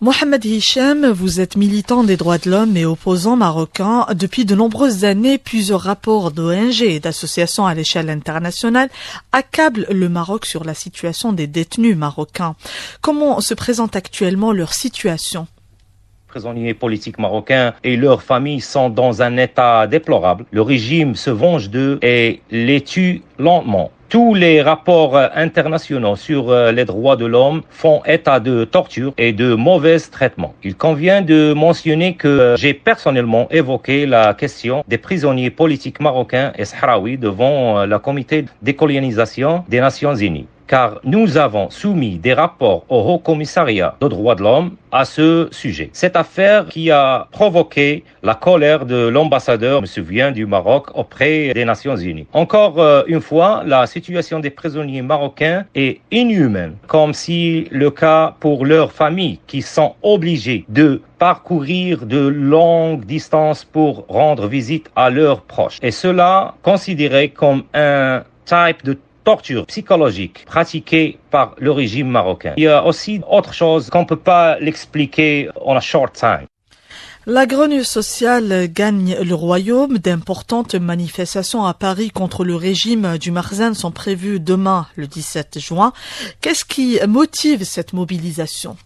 Mohamed Hicham, vous êtes militant des droits de l'homme et opposant marocain. Depuis de nombreuses années, plusieurs rapports d'ONG et d'associations à l'échelle internationale accablent le Maroc sur la situation des détenus marocains. Comment se présente actuellement leur situation ? Les prisonniers politiques marocains et leurs familles sont dans un état déplorable. Le régime se venge d'eux et les tue lentement. Tous les rapports internationaux sur les droits de l'homme font état de torture et de mauvais traitements. Il convient de mentionner que j'ai personnellement évoqué la question des prisonniers politiques marocains et sahraouis devant le comité de décolonisation des Nations Unies. Car nous avons soumis des rapports au Haut Commissariat des droits de l'homme à ce sujet. Cette affaire qui a provoqué la colère de l'ambassadeur, je me souviens, du Maroc auprès des Nations Unies. Encore une fois, la situation des prisonniers marocains est inhumaine, comme si le cas pour leurs familles qui sont obligées de parcourir de longues distances pour rendre visite à leurs proches. Et cela considéré comme un type de torture psychologique pratiquée par le régime marocain. Il y a aussi autre chose qu'on ne peut pas l'expliquer en a short time. La grogne sociale gagne le royaume. D'importantes manifestations à Paris contre le régime du Marzane sont prévues demain, le 17 juin. Qu'est-ce qui motive cette mobilisation ?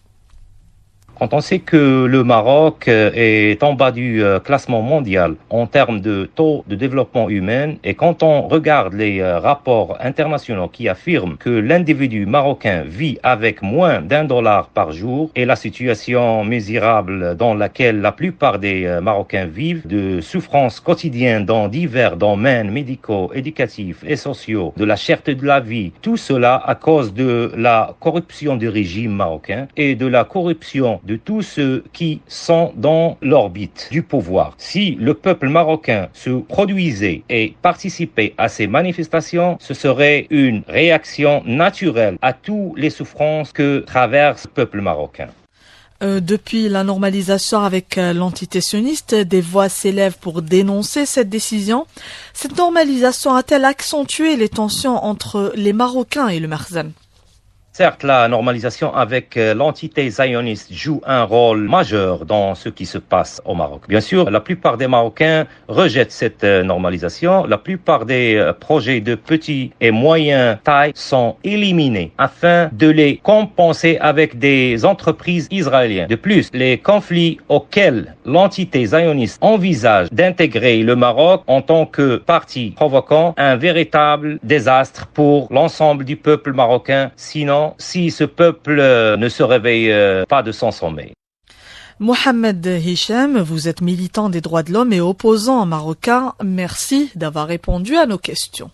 Quand on sait que le Maroc est en bas du classement mondial en termes de taux de développement humain et quand on regarde les rapports internationaux qui affirment que l'individu marocain vit avec moins d'$1 par jour et la situation misérable dans laquelle la plupart des Marocains vivent, de souffrances quotidiennes dans divers domaines médicaux, éducatifs et sociaux, de la cherté de la vie, tout cela à cause de la corruption du régime marocain et de la corruption de tous ceux qui sont dans l'orbite du pouvoir. Si le peuple marocain se produisait et participait à ces manifestations, ce serait une réaction naturelle à toutes les souffrances que traverse le peuple marocain. Depuis la normalisation avec l'entité sioniste, des voix s'élèvent pour dénoncer cette décision. Cette normalisation a-t-elle accentué les tensions entre les Marocains et le Marzane ? Certes, la normalisation avec l'entité zioniste joue un rôle majeur dans ce qui se passe au Maroc. Bien sûr, la plupart des Marocains rejettent cette normalisation. La plupart des projets de petite et moyenne taille sont éliminés afin de les compenser avec des entreprises israéliennes. De plus, les conflits auxquels l'entité zioniste envisage d'intégrer le Maroc en tant que partie provoquant un véritable désastre pour l'ensemble du peuple marocain, sinon si ce peuple ne se réveille pas de son sommeil. Mohamed Hicham, vous êtes militant des droits de l'homme et opposant marocain. Merci d'avoir répondu à nos questions.